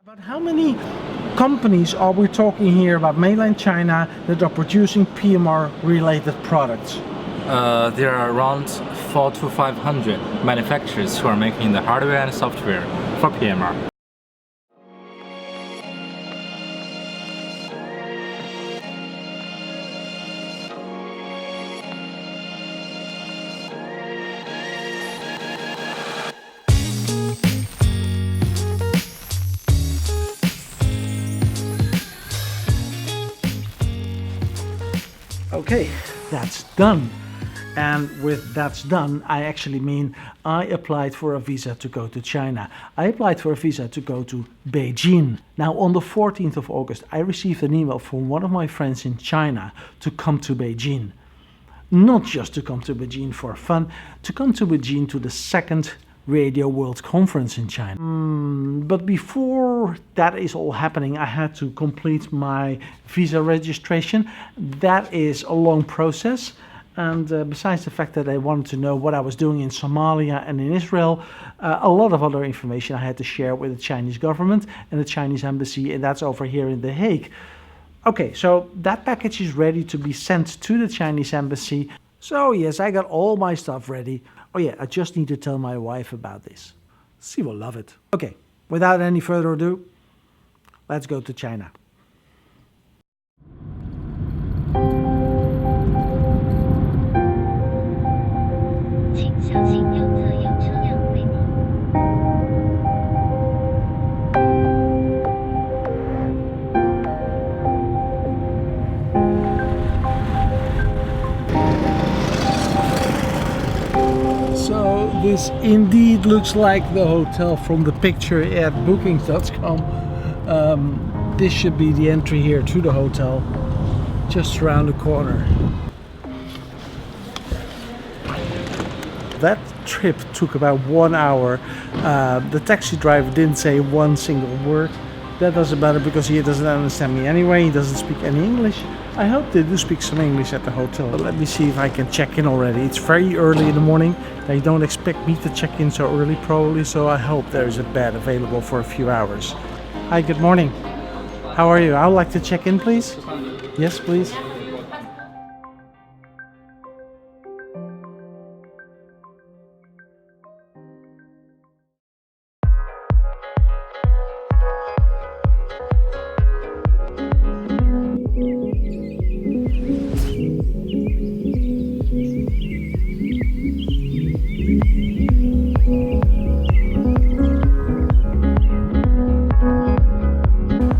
About how many companies are we talking here about mainland China that are producing PMR related products? There are around 400 to 500 manufacturers who are making the hardware and software for PMR. Okay, that's done. And with that's done, I actually mean I applied for a visa to go to China. I applied for a visa to go to Beijing. Now on the 14th of August, I received an email from one of my friends in China to come to Beijing. Not just to come to Beijing for fun, to come to Beijing to the second Radio World Conference in China. But before that is all happening, I had to complete my visa registration. That is a long process. And besides the fact that they wanted to know what I was doing in Somalia and in Israel, a lot of other information I had to share with the Chinese government and the Chinese embassy, and that's over here in The Hague. Okay, so that package is ready to be sent to the Chinese embassy. So yes, I got all my stuff ready. Oh yeah, I just need to tell my wife about this. She will love it. Okay, without any further ado, let's go to China. So this indeed looks like the hotel from the picture at bookings.com. This should be the entry here to the hotel, just around the corner. That trip took about 1 hour. The taxi driver didn't say one single word. That doesn't matter because he doesn't understand me anyway. He doesn't speak any English. I hope they do speak some English at the hotel. But let me see if I can check in already. It's very early in the morning. They don't expect me to check in so early probably, so I hope there is a bed available for a few hours. Hi, good morning. How are you? I would like to check in, please. Yes, please.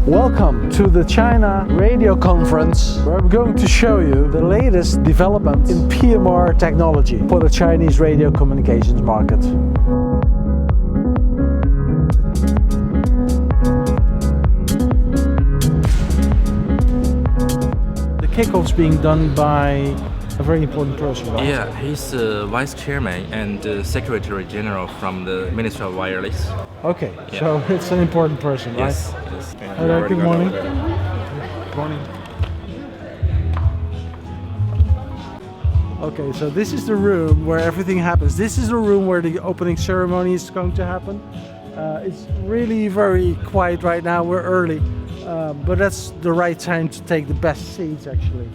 Welcome to the China Radio Conference, where I'm going to show you the latest development in PMR technology for the Chinese radio communications market. The kickoff's being done by a very important person, right? Yeah, he's the vice chairman and secretary general from the Ministry of Wireless. Okay, Yeah. so it's an important person, right? Yes. Hello, good morning. Good morning. Okay, so this is the room where everything happens. This is the room where the opening ceremony is going to happen. It's really very quiet right now. We're early, but that's the right time to take the best seats, actually.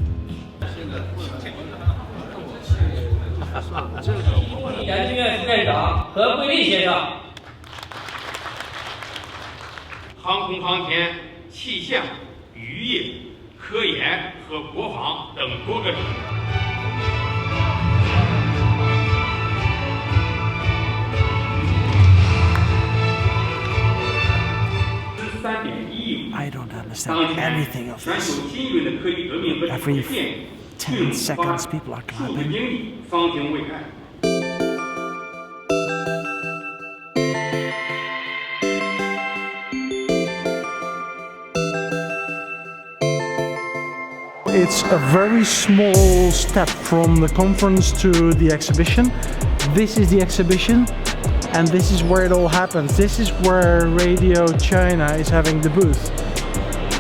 研究院副院长何桂丽先生。航空航天、气象、渔业、科研和国防等多个领域。I don't understand anything of this. Every 10 seconds people are clapping. It's a very small step from the conference to the exhibition. This is the exhibition, and this is where it all happens. This is where Radio China is having the booth,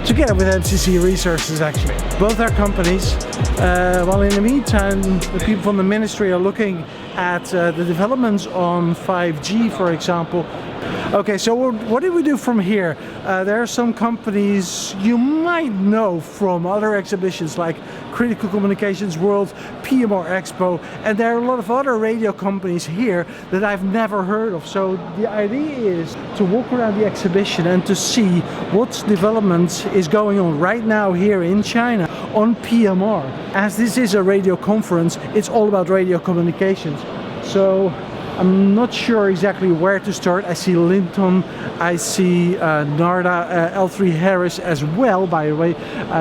together with MCC Resources actually. Both are companies. While in the meantime, the people from the ministry are looking at the developments on 5G, for example. Okay, so what did we do from here? There are some companies you might know from other exhibitions like Critical Communications World, PMRExpo, and there are a lot of other radio companies here that I've never heard of. So the idea is to walk around the exhibition and to see what development is going on right now here in China on PMR. As this is a radio conference, it's all about radio communications. So I'm not sure exactly where to start. I see Linton, I see Narda, L3 Harris as well, by the way,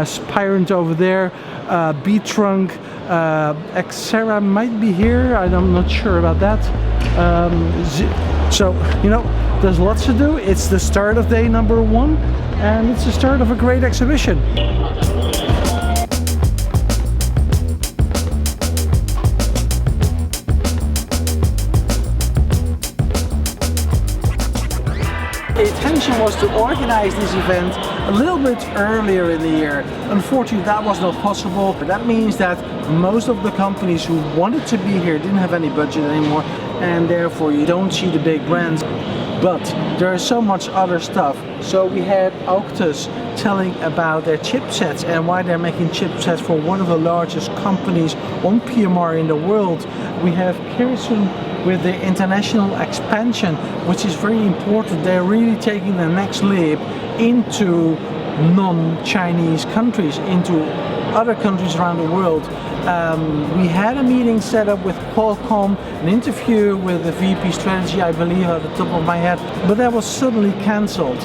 Spirant over there, B-Trunk, Xera might be here, I'm not sure about that. So, you know, there's lots to do. It's the start of day number 1 and it's the start of a great exhibition. The intention was to organize this event a little bit earlier in the year. Unfortunately, that was not possible. But that means that most of the companies who wanted to be here didn't have any budget anymore, and therefore you don't see the big brands. But there is so much other stuff. So we had Octus telling about their chipsets and why they're making chipsets for one of the largest companies on PMR in the world. We have Kirsten with the international expansion, which is very important. They're really taking the next leap into non-Chinese countries, into other countries around the world. We had a meeting set up with Qualcomm, an interview with the VP strategy, I believe, at the top of my head, but that was suddenly cancelled.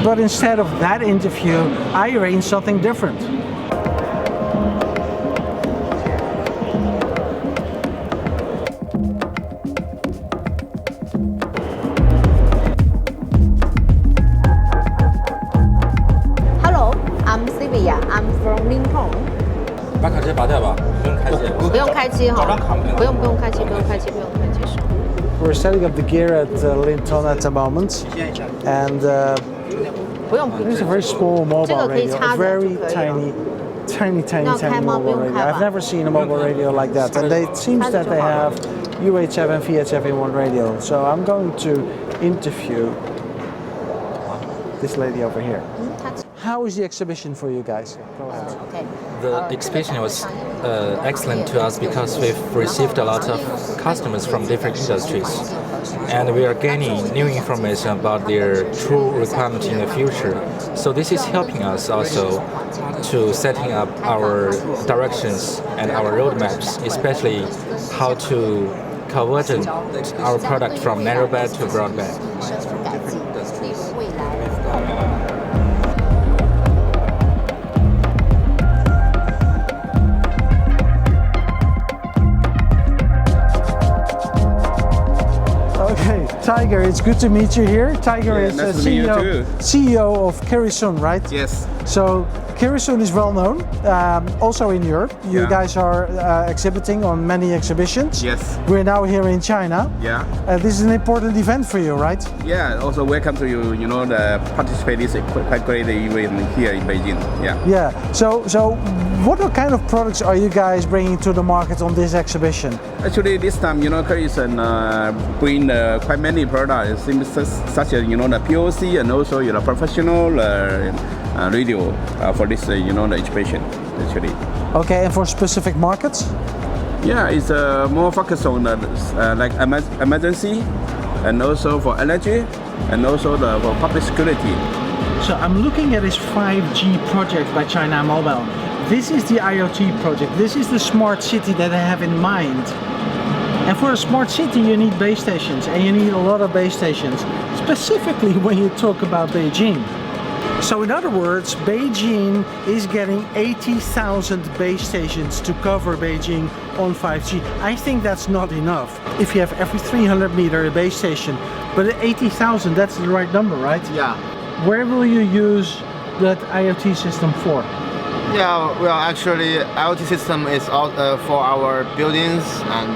But instead of that interview, I arranged something different. I'm from Linton. 把卡机拔掉吧，不用开机。不用开机哈。找张卡不用开机。We're setting up the gear at Linton at the moment, and it's a very small mobile radio, a very tiny mobile radio. I've never seen a mobile radio like that, and it seems that they have UHF and VHF in one radio. So I'm going to interview this lady over here. How is the exhibition for you guys? Go ahead. Okay. The exhibition was excellent to us because we've received a lot of customers from different industries, and we are gaining new information about their true requirement in the future. So this is helping us also to setting up our directions and our roadmaps, especially how to convert our product from narrowband to broadband. Okay, Tiger, it's good to meet you here. Tiger is nice to meet you too. CEO of Kirsten, right? Yes. So Kirsten is well known, also in Europe. You guys are exhibiting on many exhibitions. Yes. We're now here in China. Yeah. This is an important event for you, right? Yeah. Also, welcome to you. You know, the participate is quite great event here in Beijing. Yeah. Yeah. So what kind of products are you guys bringing to the market on this exhibition? Actually, this time, you know, Kirsten bring quite many products, such as, you know, the POC and also, you know, professional radio for this, you know, the exhibition, actually. Okay, and for specific markets? Yeah, it's more focused on like emergency, and also for energy, and also for public security. So I'm looking at this 5G project by China Mobile. This is the IoT project. This is the smart city that I have in mind. And for a smart city, you need base stations, and you need a lot of base stations, specifically when you talk about Beijing. So in other words, Beijing is getting 80,000 base stations to cover Beijing on 5G. I think that's not enough if you have every 300 meter a base station. But 80,000, that's the right number, right? Yeah. Where will you use that IoT system for? Yeah, well, actually, IoT system is for our buildings and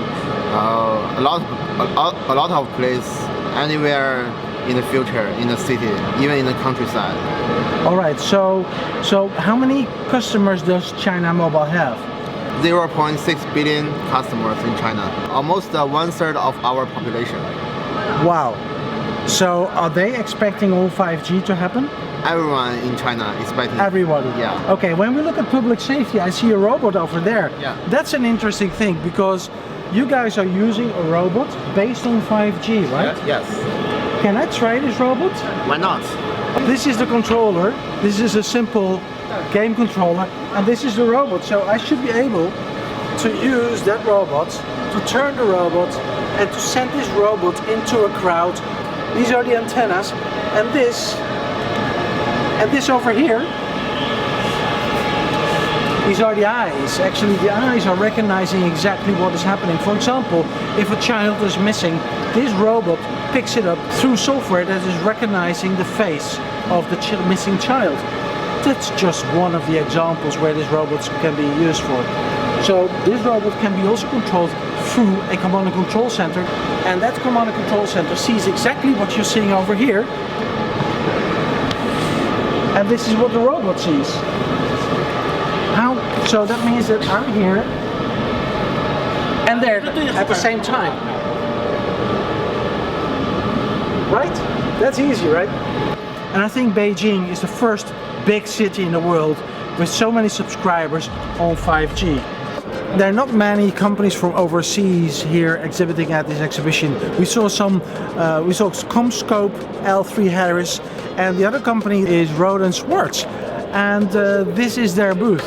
a lot of place anywhere in the future, in the city, even in the countryside. All right. So how many customers does China Mobile have? 0.6 billion customers in China, almost 1/3 of our population. Wow. So are they expecting all 5G to happen? Everyone in China is expecting. Everybody? Yeah. Okay, when we look at public safety, I see a robot over there. Yeah. That's an interesting thing because you guys are using a robot based on 5G, right? Yes. Can I try this robot? Why not? This is the controller. This is a simple game controller, and this is the robot. So I should be able to use that robot, to turn the robot, and to send this robot into a crowd. These are the antennas, and this over here, these are the eyes. Actually, the eyes are recognizing exactly what is happening. For example, if a child is missing, this robot picks it up through software that is recognizing the face of the missing child. That's just one of the examples where these robots can be used for. So this robot can be also controlled through a command and control center, and that command and control center sees exactly what you're seeing over here, and this is what the robot sees. So that means that I'm here and there at the same time. Right? That's easy, right? And I think Beijing is the first big city in the world with so many subscribers on 5G. There are not many companies from overseas here exhibiting at this exhibition. We saw Comscope, L3 Harris, and the other company is Rohde & Schwarz, and this is their booth.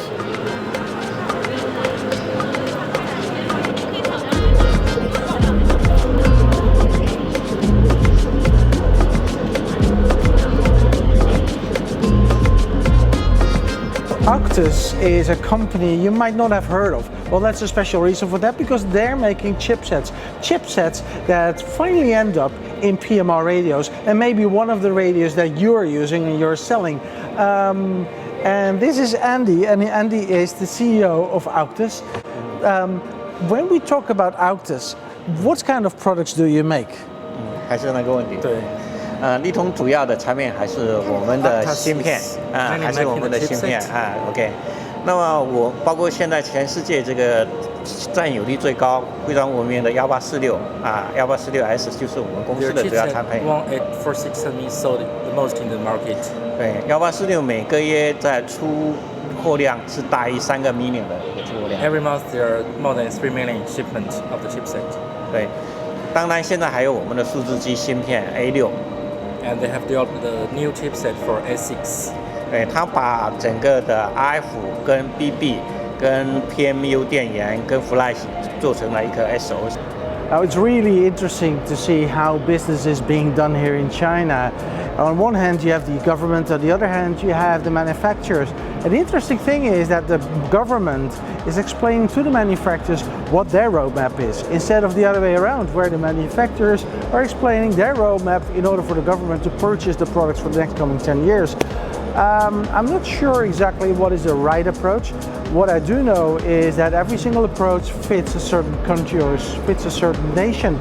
Actus is a company you might not have heard of. Well, that's a special reason for that, because they're making chipsets that finally end up in PMR radios, and maybe one of the radios that you're using and you're selling. And this is Andy, and Andy is the CEO of Actus. When we talk about Actus, what kind of products do you make? 还是那个问题。对。立通主要的产品还是我们的芯片还是我们的芯片OK。那么我包括现在全世界这个占有率最高、非常闻名的1846 1846S 就是我们公司的主要产品。1846 sold the most in the market. 对，1846每个月在出货量是大于3个 million 的出货量。Every month there are more than 3 million shipments of the chipset. 对，当然现在还有我们的数字机芯片 A6。And they have developed the new chipset for A6. 对，它把整个的 RF 跟 BB 跟 PMU 电源跟 Flash 做成了一颗 SOC。Now it's really interesting to see how business is being done here in China. On one hand you have the government, on the other hand you have the manufacturers. And the interesting thing is that the government is explaining to the manufacturers what their roadmap is, instead of the other way around, where the manufacturers are explaining their roadmap in order for the government to purchase the products for the next coming 10 years. I'm not sure exactly what is the right approach. What I do know is that every single approach fits a certain country or fits a certain nation.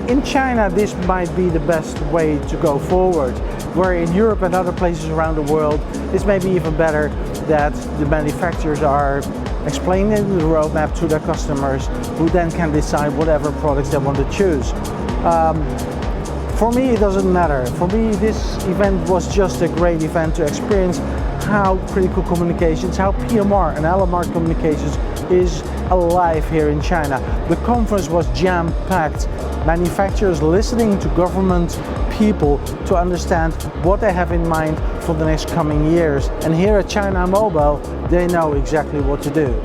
In China, this might be the best way to go forward, where in Europe and other places around the world, this may be even better that the manufacturers are explaining the roadmap to their customers, who then can decide whatever products they want to choose. For me, it doesn't matter. For me, this event was just a great event to experience how critical communications, how PMR and LMR communications is alive here in China. The conference was jam-packed. Manufacturers listening to government people to understand what they have in mind for the next coming years. And here at China Mobile, they know exactly what to do.